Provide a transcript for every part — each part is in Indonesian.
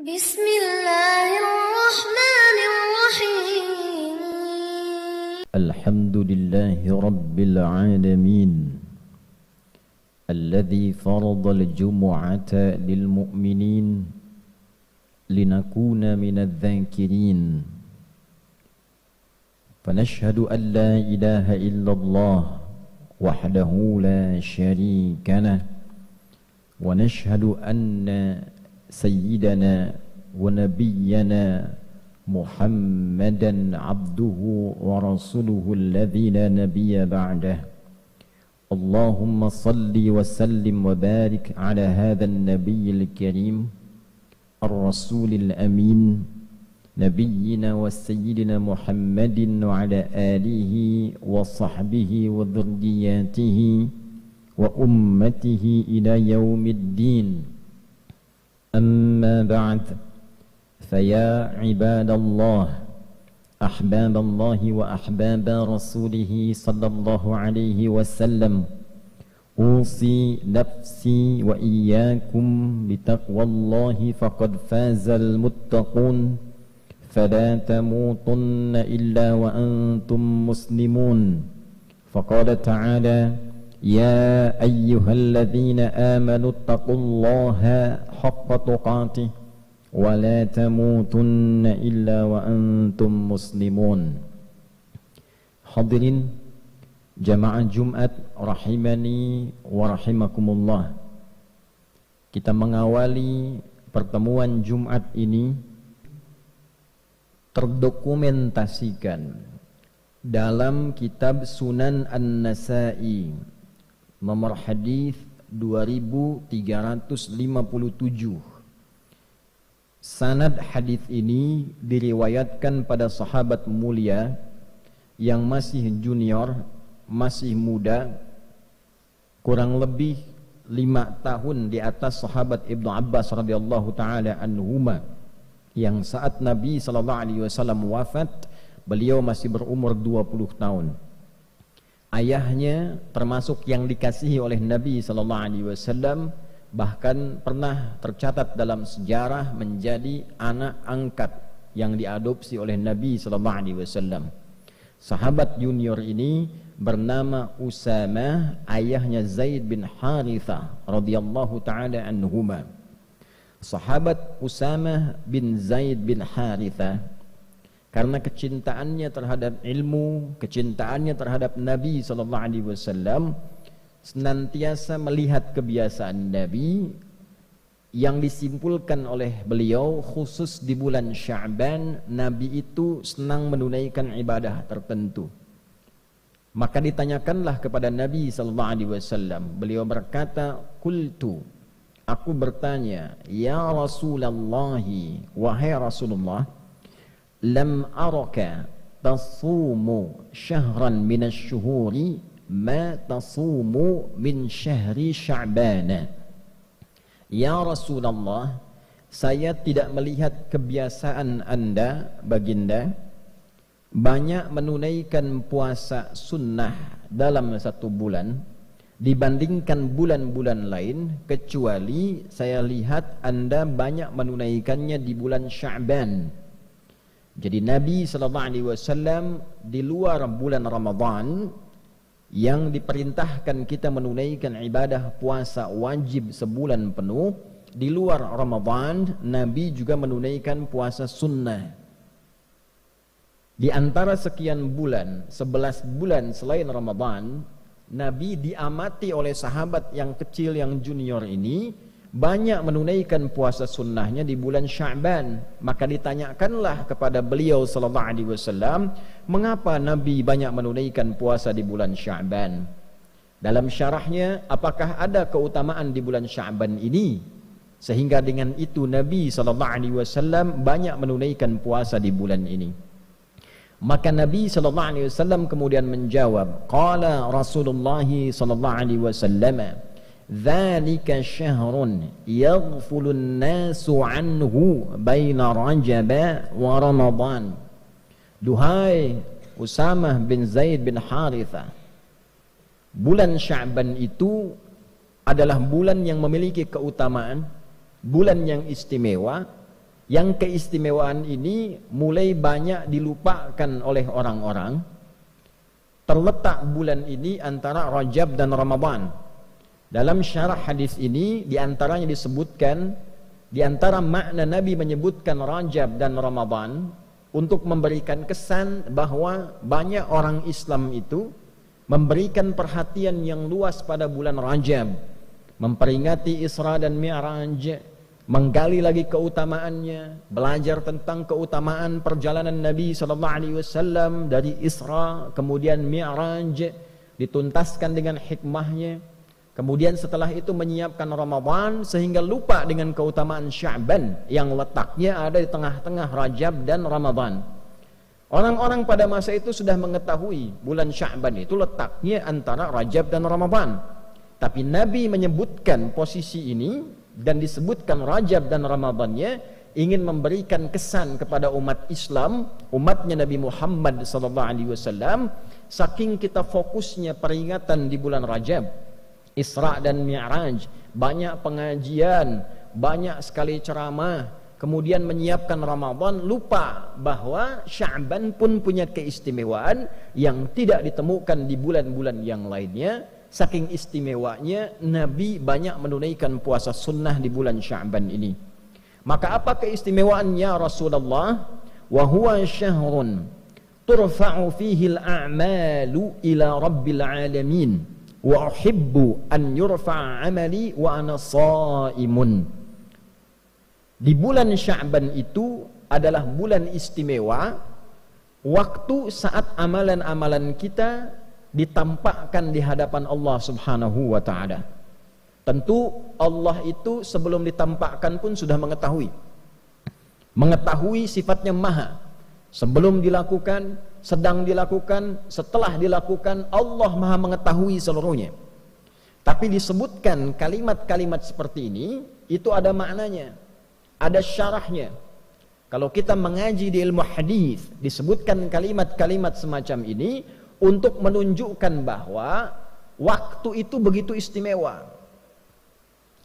بسم الله الرحمن الرحيم الحمد لله رب العالمين الذي فرض الجمعة للمؤمنين لنكون من الذاكرين فنشهد أن لا إله إلا الله وحده لا شريك له ونشهد أن سيدنا ونبينا محمدا عبده ورسوله الذي لا نبي بعده اللهم صل وسلم وبارك على هذا النبي الكريم الرسول الأمين نبينا وسيدنا محمد وعلى آله وصحبه وذرياته وأمته إلى يوم الدين أما بعد فيا عباد الله أحباب الله وأحباب رسوله صلى الله عليه وسلم أوصي نفسي وإياكم بتقوى الله فقد فاز المتقون فلا تموتن إلا وأنتم مسلمون فقال تعالى يا أيها الذين آمنوا اتقوا الله حق تقاته ولا تموتن إلا وأنتم مسلمون. Hadirin jamaah Jumat rahimani wa rahimakumullah. Kita mengawali pertemuan Jumat ini terdokumentasikan dalam kitab Sunan An-Nasa'i nomor hadis 2357. Sanad hadis ini diriwayatkan pada sahabat mulia yang masih junior, masih muda, kurang lebih 5 tahun di atas sahabat Ibnu Abbas radhiyallahu taala anhuma, yang saat Nabi sallallahu alaihi wasallam wafat beliau masih berumur 20 tahun. Ayahnya termasuk yang dikasihi oleh Nabi sallallahu alaihi wasallam, bahkan pernah tercatat dalam sejarah menjadi anak angkat yang diadopsi oleh Nabi sallallahu alaihi wasallam. Sahabat junior ini bernama Usamah, ayahnya Zaid bin Harithah radhiyallahu taala anhuma. Sahabat Usamah bin Zaid bin Harithah karena kecintaannya terhadap ilmu, kecintaannya terhadap Nabi sallallahu alaihi wasallam, senantiasa melihat kebiasaan Nabi yang disimpulkan oleh beliau khusus di bulan Sya'ban, Nabi itu senang menunaikan ibadah tertentu. Maka ditanyakanlah kepada Nabi sallallahu alaihi wasallam, beliau berkata, "Qultu," aku bertanya, "Ya Rasulullah, wahai Rasulullah, lam araka tasumu syahran minasy-syuhuri ma tasumu min syahri Sya'ban." Ya Rasulullah, saya tidak melihat kebiasaan Anda, baginda, banyak menunaikan puasa sunnah dalam satu bulan dibandingkan bulan-bulan lain, kecuali saya lihat Anda banyak menunaikannya di bulan Sya'ban. Jadi Nabi sallallahu alaihi wasallam di luar bulan Ramadan yang diperintahkan kita menunaikan ibadah puasa wajib sebulan penuh, di luar Ramadan Nabi juga menunaikan puasa sunnah. Di antara sekian bulan, 11 bulan selain Ramadan, Nabi diamati oleh sahabat yang kecil, yang junior ini banyak menunaikan puasa sunnahnya di bulan Sya'ban. Maka ditanyakanlah kepada beliau sallallahu alaihi wasallam, mengapa Nabi banyak menunaikan puasa di bulan Sya'ban? Dalam syarahnya, apakah ada keutamaan di bulan Sya'ban ini sehingga dengan itu Nabi sallallahu alaihi wasallam banyak menunaikan puasa di bulan ini? Maka Nabi sallallahu alaihi wasallam kemudian menjawab, qala Rasulullah sallallahu alaihi wasallam, "Dzalika syahrun yaghfulun nasu anhu baina Rajab wa Ramadan." Duhai Usamah bin Zaid bin Harithah, bulan Sya'ban itu adalah bulan yang memiliki keutamaan, bulan yang istimewa, yang keistimewaan ini mulai banyak dilupakan oleh orang-orang. Terletak bulan ini antara Rajab dan Ramadan. Dalam syarah hadis ini diantaranya disebutkan, diantara makna Nabi menyebutkan Rajab dan Ramadan untuk memberikan kesan bahwa banyak orang Islam itu memberikan perhatian yang luas pada bulan Rajab, memperingati Isra dan Mi'raj, menggali lagi keutamaannya, belajar tentang keutamaan perjalanan Nabi SAW dari Isra kemudian Mi'raj, dituntaskan dengan hikmahnya. Kemudian setelah itu menyiapkan Ramadan sehingga lupa dengan keutamaan Sya'ban yang letaknya ada di tengah-tengah Rajab dan Ramadan. Orang-orang pada masa itu sudah mengetahui bulan Sya'ban itu letaknya antara Rajab dan Ramadan. Tapi Nabi menyebutkan posisi ini dan disebutkan Rajab dan Ramadannya ingin memberikan kesan kepada umat Islam, umatnya Nabi Muhammad SAW, saking kita fokusnya peringatan di bulan Rajab, Isra dan Mi'raj, banyak pengajian, banyak sekali ceramah, kemudian menyiapkan Ramadan, lupa bahwa Sya'ban pun punya keistimewaan yang tidak ditemukan di bulan-bulan yang lainnya. Saking istimewanya Nabi banyak menunaikan puasa sunnah di bulan Sya'ban ini. Maka apa keistimewaannya Rasulullah? Wa huwa syahrun turfa'u fihi al-a'malu ila rabbil alamin wa uhibbu an yurfa'a 'amali wa ana sha'imun. Di bulan Sya'ban itu adalah bulan istimewa, waktu saat amalan-amalan kita ditampakkan di hadapan Allah Subhanahu wa ta'ala. Tentu Allah itu sebelum ditampakkan pun sudah mengetahui sifatnya maha. Sebelum dilakukan, sedang dilakukan, setelah dilakukan, Allah maha mengetahui seluruhnya. Tapi disebutkan kalimat-kalimat seperti ini, itu ada maknanya, ada syarahnya. Kalau kita mengaji di ilmu hadis, disebutkan kalimat-kalimat semacam ini untuk menunjukkan bahwa waktu itu begitu istimewa,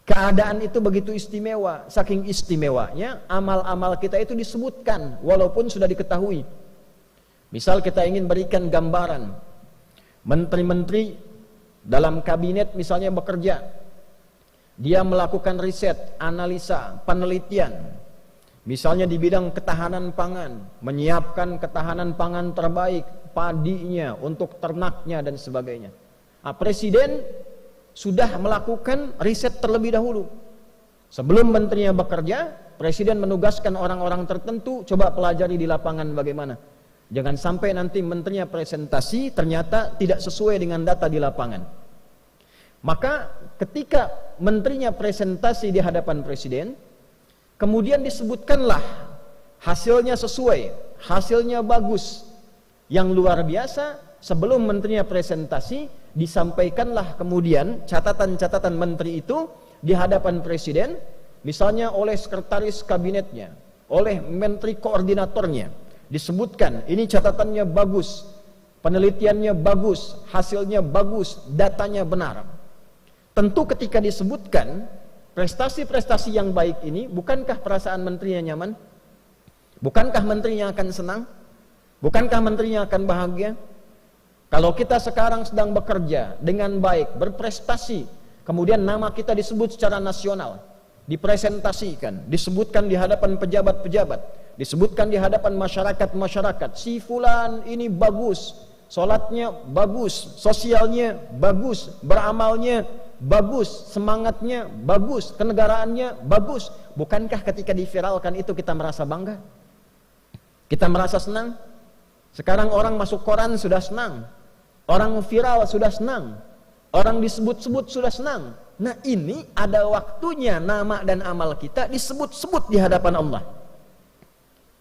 keadaan itu begitu istimewa. Saking istimewanya amal-amal kita itu disebutkan walaupun sudah diketahui. Misal kita ingin berikan gambaran, menteri-menteri dalam kabinet misalnya bekerja, dia melakukan riset, analisa, penelitian, misalnya di bidang ketahanan pangan, menyiapkan ketahanan pangan terbaik, padinya, untuk ternaknya dan sebagainya. Nah, presiden sudah melakukan riset terlebih dahulu. Sebelum menterinya bekerja, presiden menugaskan orang-orang tertentu, coba pelajari di lapangan bagaimana. Jangan sampai nanti menterinya presentasi ternyata tidak sesuai dengan data di lapangan. Maka ketika menterinya presentasi di hadapan presiden, kemudian disebutkanlah hasilnya sesuai, hasilnya bagus. Yang luar biasa, sebelum menterinya presentasi, disampaikanlah kemudian catatan-catatan menteri itu di hadapan presiden, misalnya oleh sekretaris kabinetnya, oleh menteri koordinatornya, disebutkan ini catatannya bagus, penelitiannya bagus, hasilnya bagus, datanya benar. Tentu ketika disebutkan prestasi-prestasi yang baik ini, bukankah perasaan menterinya nyaman? Bukankah menterinya akan senang? Bukankah menterinya akan bahagia? Kalau kita sekarang sedang bekerja dengan baik, berprestasi, kemudian nama kita disebut secara nasional, dipresentasikan, disebutkan di hadapan pejabat-pejabat, disebutkan di hadapan masyarakat-masyarakat, si fulan ini bagus, sholatnya bagus, sosialnya bagus, beramalnya bagus, semangatnya bagus, kenegaraannya bagus. Bukankah ketika diviralkan itu kita merasa bangga? Kita merasa senang? Sekarang orang masuk koran sudah senang, orang viral sudah senang, orang disebut-sebut sudah senang. Nah, ini ada waktunya nama dan amal kita disebut-sebut di hadapan Allah.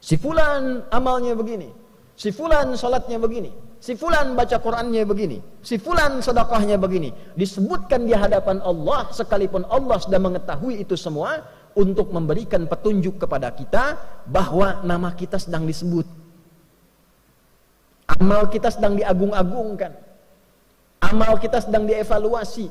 Si fulan amalnya begini, si fulan salatnya begini, si fulan baca Qur'annya begini, si fulan sedekahnya begini. Disebutkan di hadapan Allah, sekalipun Allah sudah mengetahui itu semua, untuk memberikan petunjuk kepada kita bahwa nama kita sedang disebut. Amal kita sedang diagung-agungkan, amal kita sedang dievaluasi.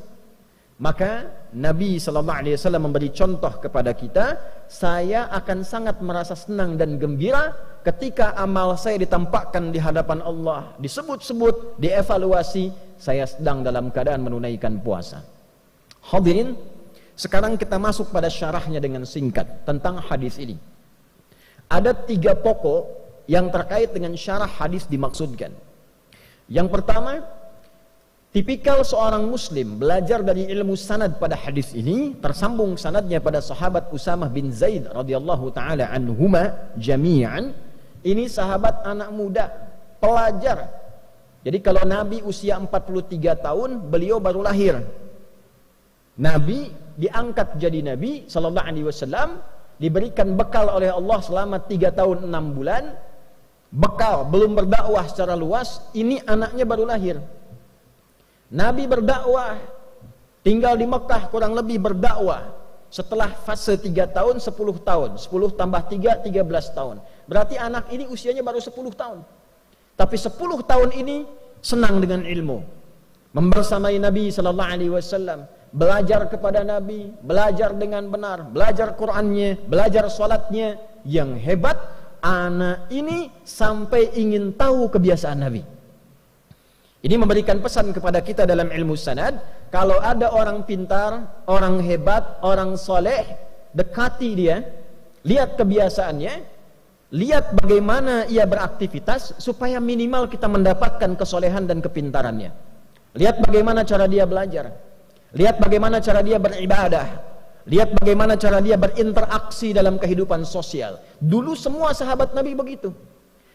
Maka Nabi SAW memberi contoh kepada kita, saya akan sangat merasa senang dan gembira ketika amal saya ditampakkan di hadapan Allah, disebut-sebut, dievaluasi, saya sedang dalam keadaan menunaikan puasa. Hadirin, sekarang kita masuk pada syarahnya dengan singkat tentang hadis ini. Ada 3 pokok yang terkait dengan syarah hadis dimaksudkan. Yang pertama, tipikal seorang muslim belajar dari ilmu sanad pada hadis ini, tersambung sanadnya pada sahabat Usamah bin Zaid radhiyallahu taala anhuma jami'an. Ini sahabat anak muda, pelajar. Jadi kalau Nabi usia 43 tahun, beliau baru lahir. Nabi diangkat jadi Nabi sallallahu alaihi wasallam, diberikan bekal oleh Allah selama 3 tahun 6 bulan. Bekal, belum berdakwah secara luas, ini anaknya baru lahir. Nabi berdakwah, tinggal di Mekah kurang lebih berdakwah. Setelah fase 3 tahun, 10 tahun. 10 tambah 3, 13 tahun. Berarti anak ini usianya baru 10 tahun. Tapi 10 tahun ini senang dengan ilmu. Membersamai Nabi SAW. Belajar kepada Nabi, belajar dengan benar, belajar Qur'annya, belajar salatnya. Yang hebat, anak ini sampai ingin tahu kebiasaan Nabi. Ini memberikan pesan kepada kita dalam ilmu sanad, kalau ada orang pintar, orang hebat, orang soleh, dekati dia, lihat kebiasaannya, lihat bagaimana ia beraktivitas, supaya minimal kita mendapatkan kesolehan dan kepintarannya. Lihat bagaimana cara dia belajar, lihat bagaimana cara dia beribadah, lihat bagaimana cara dia berinteraksi dalam kehidupan sosial. Dulu semua sahabat Nabi begitu.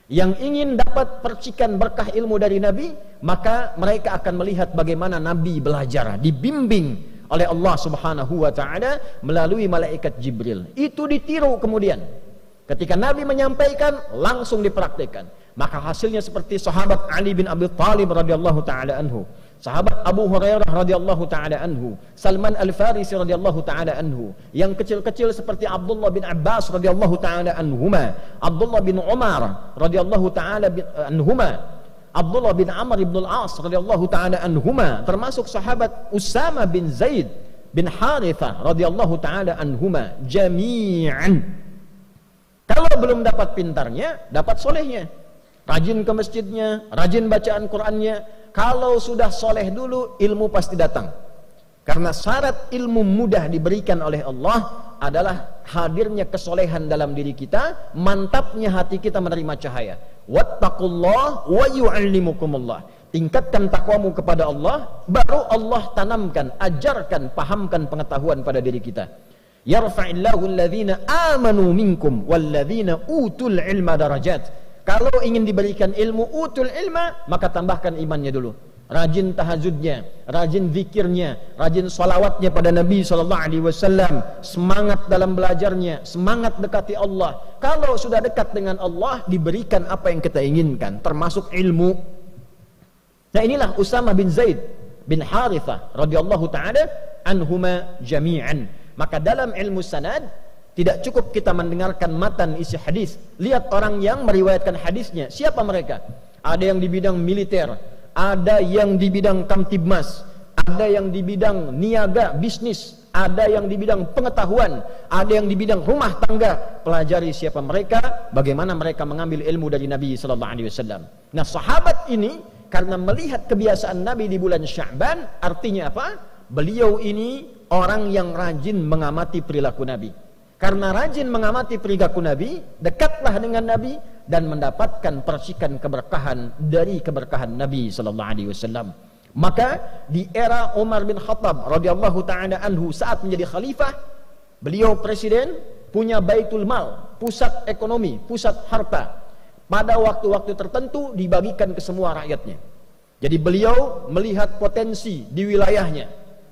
Yang ingin dapat percikan berkah ilmu dari Nabi, maka mereka akan melihat bagaimana Nabi belajar, dibimbing oleh Allah Subhanahu wa taala melalui malaikat Jibril. Itu ditiru kemudian. Ketika Nabi menyampaikan, langsung dipraktikkan. Maka hasilnya seperti sahabat Ali bin Abi Thalib radhiyallahu taala anhu, sahabat Abu Hurairah radhiyallahu taala anhu, Salman Al-Farisi radhiyallahu taala anhu, yang kecil-kecil seperti Abdullah bin Abbas radhiyallahu taala anhuma, Abdullah bin Umar radhiyallahu taala anhuma, Abdullah bin Amr bin Al-As radhiyallahu taala anhuma, termasuk sahabat Usama bin Zaid bin Harithah radhiyallahu taala anhuma jami'an. Kalau belum dapat pintarnya, dapat solehnya. Rajin ke masjidnya, rajin bacaan Qur'annya. Kalau sudah soleh dulu, ilmu pasti datang. Karena syarat ilmu mudah diberikan oleh Allah adalah hadirnya kesolehan dalam diri kita, mantapnya hati kita menerima cahaya. Wattaqullah wa yu'allimukumullah. Tingkatkan takwamu kepada Allah, baru Allah tanamkan, ajarkan, pahamkan pengetahuan pada diri kita. Yarfa'illahu alladhina amanu minkum walladhina utul ilma darajat. Kalau ingin diberikan ilmu utul ilma, maka tambahkan imannya dulu. Rajin tahajudnya, rajin zikirnya, rajin salawatnya pada Nabi SAW, semangat dalam belajarnya, semangat dekati Allah. Kalau sudah dekat dengan Allah, diberikan apa yang kita inginkan, termasuk ilmu. Nah, inilah Usamah bin Zaid bin Harithah radhiyallahu taala anhuma jami'an. Maka dalam ilmu sanad, tidak cukup kita mendengarkan matan isi hadis. Lihat orang yang meriwayatkan hadisnya. Siapa mereka? Ada yang di bidang militer, ada yang di bidang kamtibmas, ada yang di bidang niaga, bisnis, ada yang di bidang pengetahuan, ada yang di bidang rumah tangga. Pelajari siapa mereka, bagaimana mereka mengambil ilmu dari Nabi SAW. Nah, sahabat ini karena melihat kebiasaan Nabi di bulan Sya'ban, artinya apa? Beliau ini orang yang rajin mengamati perilaku Nabi. Karena rajin mengamati perilaku Nabi, dekatlah dengan Nabi dan mendapatkan percikan keberkahan dari keberkahan Nabi SAW. Maka di era Umar bin Khattab radhiyallahu taala anhu saat menjadi khalifah, beliau presiden, punya Baitul Mal, pusat ekonomi, pusat harta. Pada waktu-waktu tertentu dibagikan ke semua rakyatnya. Jadi beliau melihat potensi di wilayahnya,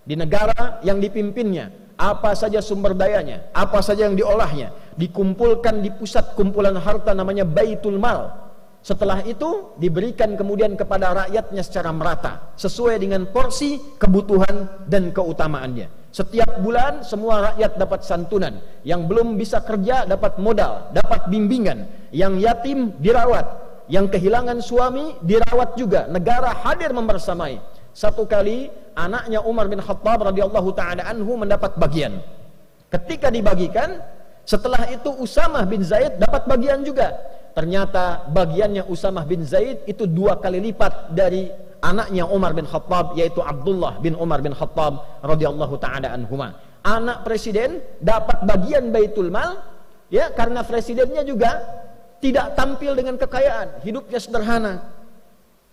di negara yang dipimpinnya. Apa saja sumber dayanya, apa saja yang diolahnya, dikumpulkan di pusat kumpulan harta namanya Baitul Mal. Setelah itu diberikan kemudian kepada rakyatnya secara merata, sesuai dengan porsi, kebutuhan, dan keutamaannya. Setiap bulan semua rakyat dapat santunan. Yang belum bisa kerja dapat modal, dapat bimbingan. Yang yatim dirawat, yang kehilangan suami dirawat juga. Negara hadir membersamai. Satu kali anaknya Umar bin Khattab radhiyallahu taala anhu mendapat bagian. Ketika dibagikan, setelah itu Usamah bin Zaid dapat bagian juga. Ternyata bagiannya Usamah bin Zaid itu 2 kali lipat dari anaknya Umar bin Khattab, yaitu Abdullah bin Umar bin Khattab radhiyallahu taala anhuma. Anak presiden dapat bagian Baitul Mal, ya, karena presidennya juga tidak tampil dengan kekayaan, hidupnya sederhana.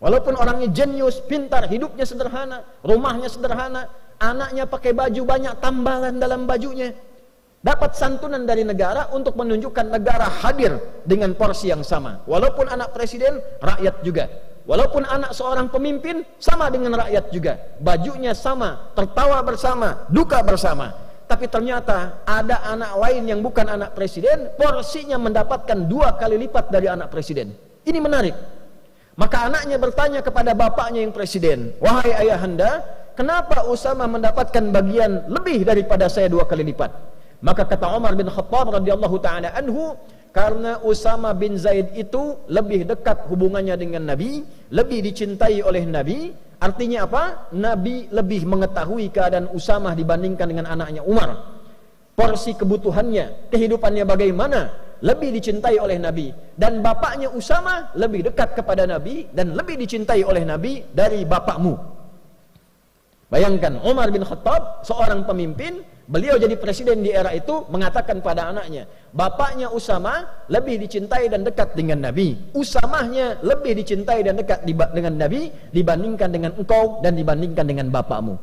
Walaupun orangnya jenius, pintar, hidupnya sederhana, rumahnya sederhana, anaknya pakai baju banyak tambalan dalam bajunya. Dapat santunan dari negara untuk menunjukkan negara hadir dengan porsi yang sama. Walaupun anak presiden, rakyat juga. Walaupun anak seorang pemimpin, sama dengan rakyat juga. Bajunya sama, tertawa bersama, duka bersama. Tapi ternyata ada anak lain yang bukan anak presiden, porsinya mendapatkan 2 kali lipat dari anak presiden. Ini menarik. Maka anaknya bertanya kepada bapaknya yang presiden, "Wahai ayahanda, kenapa Usamah mendapatkan bagian lebih daripada saya 2 kali lipat?" Maka kata Umar bin Khattab radhiyallahu taala anhu, karena Usamah bin Zaid itu lebih dekat hubungannya dengan Nabi, lebih dicintai oleh Nabi. Artinya apa? Nabi lebih mengetahui keadaan Usamah dibandingkan dengan anaknya Umar. Porsi kebutuhannya, kehidupannya bagaimana, lebih dicintai oleh Nabi. Dan bapaknya Usamah lebih dekat kepada Nabi dan lebih dicintai oleh Nabi dari bapakmu. Bayangkan, Umar bin Khattab, seorang pemimpin, beliau jadi presiden di era itu, mengatakan pada anaknya, bapaknya Usamah lebih dicintai dan dekat dengan Nabi. Usamahnya lebih dicintai dan dekat dengan Nabi dibandingkan dengan engkau dan dibandingkan dengan bapakmu.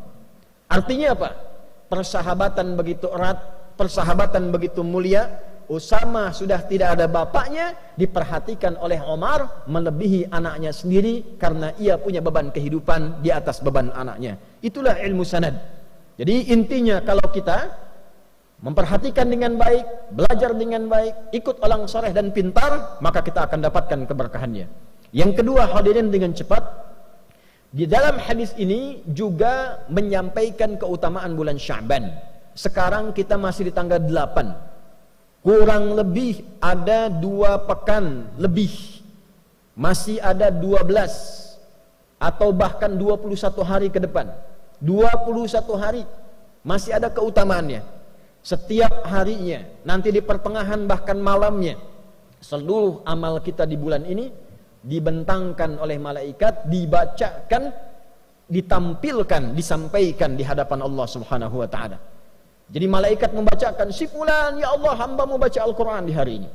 Artinya apa? Persahabatan begitu erat, persahabatan begitu mulia. Usamah sudah tidak ada bapaknya, diperhatikan oleh Umar melebihi anaknya sendiri karena ia punya beban kehidupan di atas beban anaknya. Itulah ilmu sanad. Jadi intinya, kalau kita memperhatikan dengan baik, belajar dengan baik, ikut olang soreh dan pintar, maka kita akan dapatkan keberkahannya. Yang kedua, hadirin dengan cepat, di dalam hadis ini juga menyampaikan keutamaan bulan Sya'ban. Sekarang kita masih di tanggal 8. Kurang lebih ada 2 pekan lebih, masih ada 12 atau bahkan 21 hari ke depan. 21 hari masih ada keutamaannya. Setiap harinya, nanti di pertengahan bahkan malamnya, seluruh amal kita di bulan ini dibentangkan oleh malaikat, dibacakan, ditampilkan, disampaikan di hadapan Allah Subhanahu wa taala. Jadi malaikat membacakan, si fulan, ya Allah, hamba-Mu baca Al-Quran di hari ini.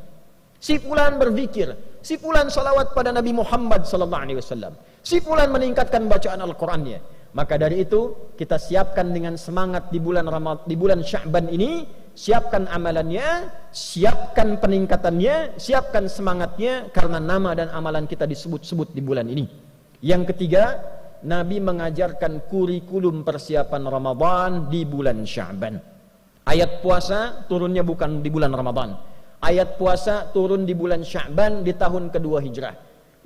Si fulan berzikir, si fulan salawat pada Nabi Muhammad sallallahu alaihi wasallam. Si fulan meningkatkan bacaan Al-Qurannya. Maka dari itu kita siapkan dengan semangat di bulan Sya'ban ini, siapkan amalannya, siapkan peningkatannya, siapkan semangatnya, karena nama dan amalan kita disebut-sebut di bulan ini. Yang ketiga, Nabi mengajarkan kurikulum persiapan Ramadan di bulan Sya'ban. Ayat puasa turunnya bukan di bulan Ramadan. Ayat puasa turun di bulan Sya'ban di tahun kedua Hijrah.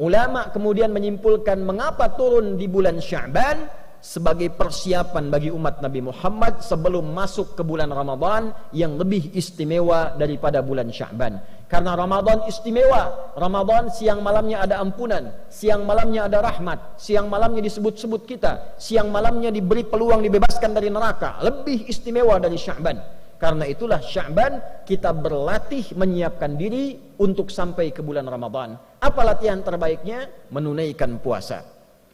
Ulama kemudian menyimpulkan mengapa turun di bulan Sya'ban sebagai persiapan bagi umat Nabi Muhammad sebelum masuk ke bulan Ramadan yang lebih istimewa daripada bulan Sya'ban. Karena Ramadan istimewa. Ramadan siang malamnya ada ampunan, siang malamnya ada rahmat, siang malamnya disebut-sebut kita, siang malamnya diberi peluang dibebaskan dari neraka. Lebih istimewa dari Sya'ban. Karena itulah Sya'ban kita berlatih menyiapkan diri untuk sampai ke bulan Ramadan. Apa latihan terbaiknya? Menunaikan puasa.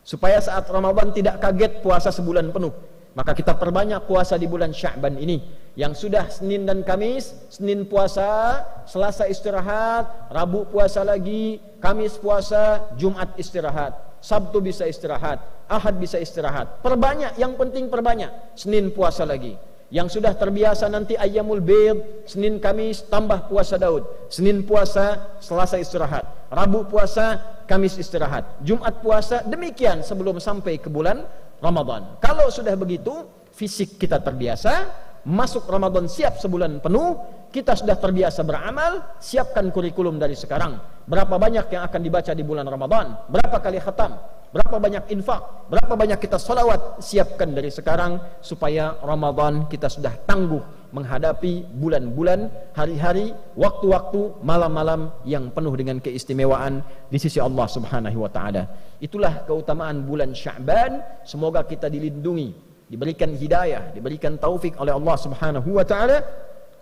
Supaya saat Ramadan tidak kaget puasa sebulan penuh. Maka kita perbanyak puasa di bulan Sya'ban ini. Yang sudah Senin dan Kamis, Senin puasa, Selasa istirahat, Rabu puasa lagi, Kamis puasa, Jumat istirahat, Sabtu bisa istirahat, Ahad bisa istirahat. Perbanyak, yang penting perbanyak. Senin puasa lagi. Yang sudah terbiasa nanti Ayyamul Bid, Senin Kamis tambah puasa Daud. Senin puasa, Selasa istirahat, Rabu puasa, Kamis istirahat, Jumat puasa, demikian sebelum sampai ke bulan Ramadan. Kalau sudah begitu, fisik kita terbiasa, masuk Ramadan siap sebulan penuh, Kita sudah terbiasa beramal, siapkan kurikulum dari sekarang. Berapa banyak yang akan dibaca di bulan Ramadan? Berapa kali khatam? Berapa banyak infak? Berapa banyak kita salawat? Siapkan dari sekarang supaya Ramadan kita sudah tangguh menghadapi bulan-bulan, hari-hari, waktu-waktu, malam-malam yang penuh dengan keistimewaan di sisi Allah Subhanahu wa taala. Itulah keutamaan bulan Sya'ban. Semoga kita dilindungi, diberikan hidayah, diberikan taufik oleh Allah Subhanahu wa taala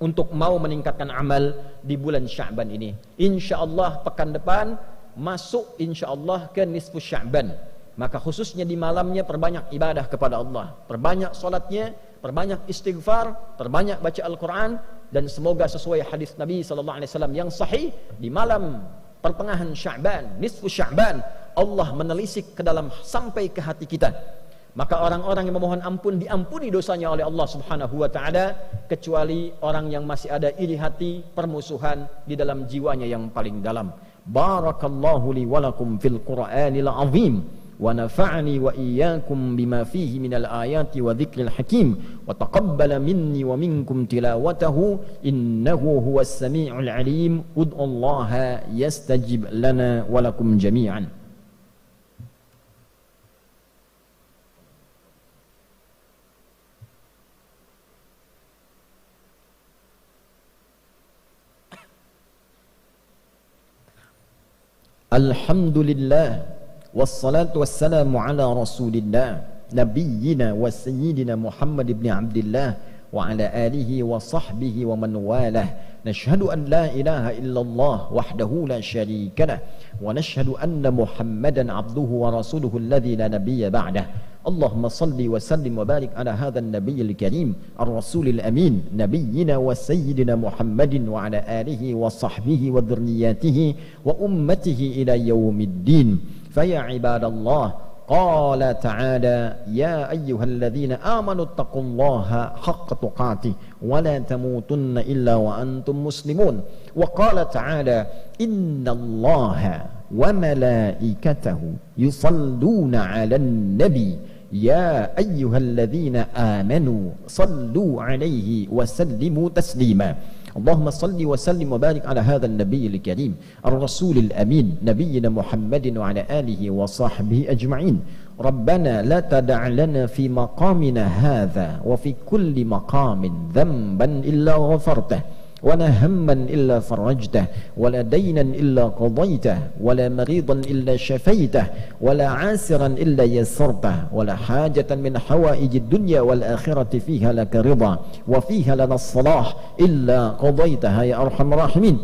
untuk mau meningkatkan amal di bulan Sya'ban ini. InsyaAllah pekan depan masuk insyaAllah ke nisfu Sya'ban. Maka khususnya di malamnya perbanyak ibadah kepada Allah, perbanyak solatnya, perbanyak istighfar, perbanyak baca Al-Quran, dan semoga sesuai hadis Nabi SAW yang sahih, di malam pertengahan Sya'ban, nisfu Sya'ban, Allah menelisik ke dalam sampai ke hati kita. Maka orang-orang yang memohon ampun diampuni dosanya oleh Allah Subhanahu wa taala, kecuali orang yang masih ada iri hati, permusuhan di dalam jiwanya yang paling dalam. Barakallahu li wa lakum fil Qur'anil azim wa nafa'ani wa iyyakum bima fihi minal ayati wa dzikril hakim wa taqabbala minni wa minkum tilawatahu innahu huwas sami'ul alim. Ud'ullaha yastajib lana wa lakum jami'an. Alhamdulillah wassalatu wassalamu ala rasulillah nabiyyina wa sayyidina Muhammad ibn Abdillah wa ala alihi wa sahbihi wa man walah. Nashhadu an la ilaha illallah wahdahu la syarika lah wa nashhadu anna Muhammadan abduhu wa rasuluhu alladhi la nabiyya ba'dah. Allahumma salli wa sallim wa barik ala hadha an-nabiyil karim ar-rasulil amin nabiyyina wa sayyidina Muhammadin wa ala alihi wa sahbihi wa dhurriyyatihi wa ummatihi ila yaumiddin. Fa ya ibadallah, قال تعالى يا أيها الذين آمنوا اتقوا الله حق تقاته ولا تموتن إلا وأنتم مسلمون. وقال تعالى إن الله وملائكته يصلون على النبي يا أيها الذين آمنوا صلوا عليه وسلموا تسليما. اللهم صل وسلم وبارك على هذا النبي الكريم الرسول الأمين نبينا محمد وعلى آله وصحبه أجمعين. ربنا لا تدع لنا في مقامنا هذا وفي كل مقام ذنبا إلا غفرته ولا هما إلا فرجته ولا دينا إلا قضيته ولا مريضا إلا شفيته ولا عاسرا إلا يسرته ولا حاجة من حوائج الدنيا والآخرة فيها لك رضا وفيها لنا الصلاح إلا قضيتها يا أرحم الراحمين.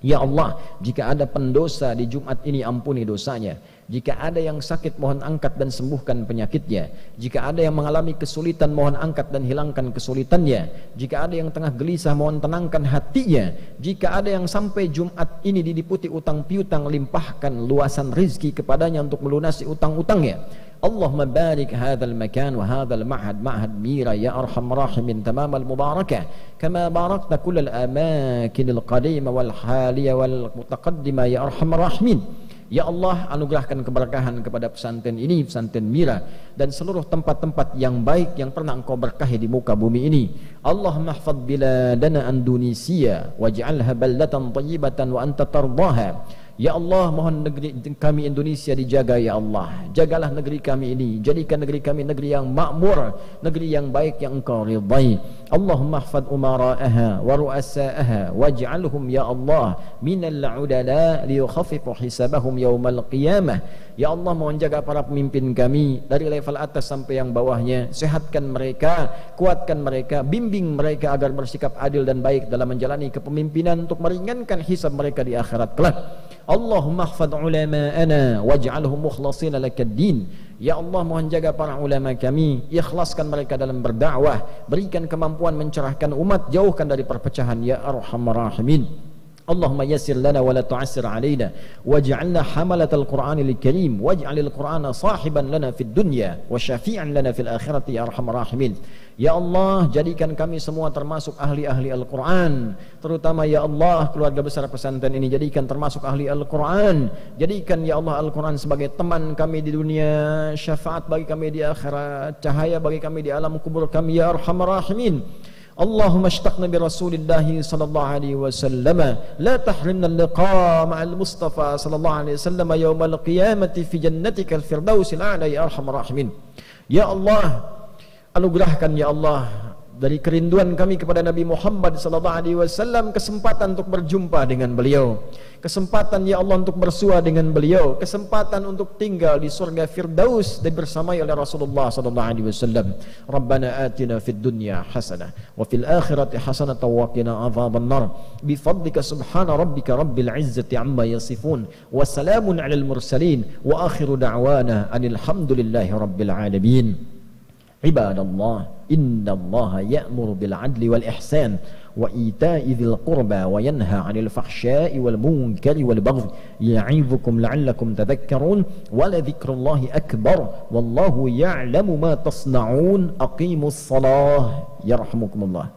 Ya Allah, jika ada pendosa di Jumat ini ampuni dosanya. Jika ada yang sakit mohon angkat dan sembuhkan penyakitnya. Jika ada yang mengalami kesulitan mohon angkat dan hilangkan kesulitannya. Jika ada yang tengah gelisah mohon tenangkan hatinya. Jika ada yang sampai Jumat ini diliputi utang piutang, limpahkan luasan rizki kepadanya untuk melunasi utang-utangnya. Allahumma barik hadzal makan wa hadzal ma'had ma'had mira ya arhamar rahimin tamamal mubarakah kama barakta kullal amakinil qadima wal haliya wal mutaqaddima ya arhamar rahimin. Ya Allah, anugerahkan keberkahan kepada pesantren ini, pesantren Mira, dan seluruh tempat-tempat yang baik yang pernah Engkau berkahi di muka bumi ini. Allahumma hafadz biladana Indonesia waj'alha baldatan thayyibatan wa anta tardaha. Ya Allah, mohon negeri kami Indonesia dijaga ya Allah. Jagalah negeri kami ini, jadikan negeri kami negeri yang makmur, negeri yang baik yang Engkau ridai. Allahumma hafadz umara'aha wa ru'asa'aha waj'alhum ya Allah minal udala liyukhaffifu hisabahum yaumal qiyamah. Ya Allah, mohon jaga para pemimpin kami dari level atas sampai yang bawahnya. Sehatkan mereka, kuatkan mereka, bimbing mereka agar bersikap adil dan baik dalam menjalani kepemimpinan untuk meringankan hisab mereka di akhirat kelak. Allahumma hafadz ulama'ana waj'alhum mukhlashina lakad-din. Ya Allah, mohon jaga para ulama kami, ikhlaskan mereka dalam berdakwah, berikan kemampuan mencerahkan umat, jauhkan dari perpecahan ya arhamar rahimin. Allahumma yassir lana wa la tu'assir alaina waj'alna hamalatal Qur'anil Karim waj'alil Qur'ana sahiban lana fid dunya wa syafi'an lana fil akhirati ya arhamar rahimin. Ya Allah, jadikan kami semua termasuk ahli-ahli Al-Quran, terutama ya Allah keluarga besar pesantren ini jadikan termasuk ahli Al-Quran. Jadikan ya Allah Al-Quran sebagai teman kami di dunia, syafaat bagi kami di akhirat, cahaya bagi kami di alam kubur kami ya arhamar rahimin. Allahumma ashtaqna bi Rasulillahi sallallahu alaihi wasallam, la tahrimna al-liqa ma'al Mustafa sallallahu alaihi wasallam yaumal qiyamati fi jannatikal firdausil a'la ya arhamar rahimin. Ya Allah, anugerahkan ya Allah dari kerinduan kami kepada Nabi Muhammad sallallahu alaihi wasallam kesempatan untuk berjumpa dengan beliau, kesempatan ya Allah untuk bersua dengan beliau, kesempatan untuk tinggal di surga Firdaus dan bersamai oleh Rasulullah sallallahu alaihi wasallam. Rabbana atina fid dunya hasanah wa fil akhirati hasanah wa qina adzaban nar bi fadlika subhana rabbika rabbil izzati amma yasifun wa salamun alal mursalin wa akhiru da'wana anil hamdulillahi rabbil alamin. Ibadallah, innallaha ya'muru bil 'adli wal ihsan wa ita'i dzil qurba wa yanha 'anil fahsya'i wal munkari wal baghi ya'idzukum la'allakum tadhakkarun wa la dzikrullahi akbar wallahu ya'lamu ma tasna'un. Aqimus shalah yarhamukumullah.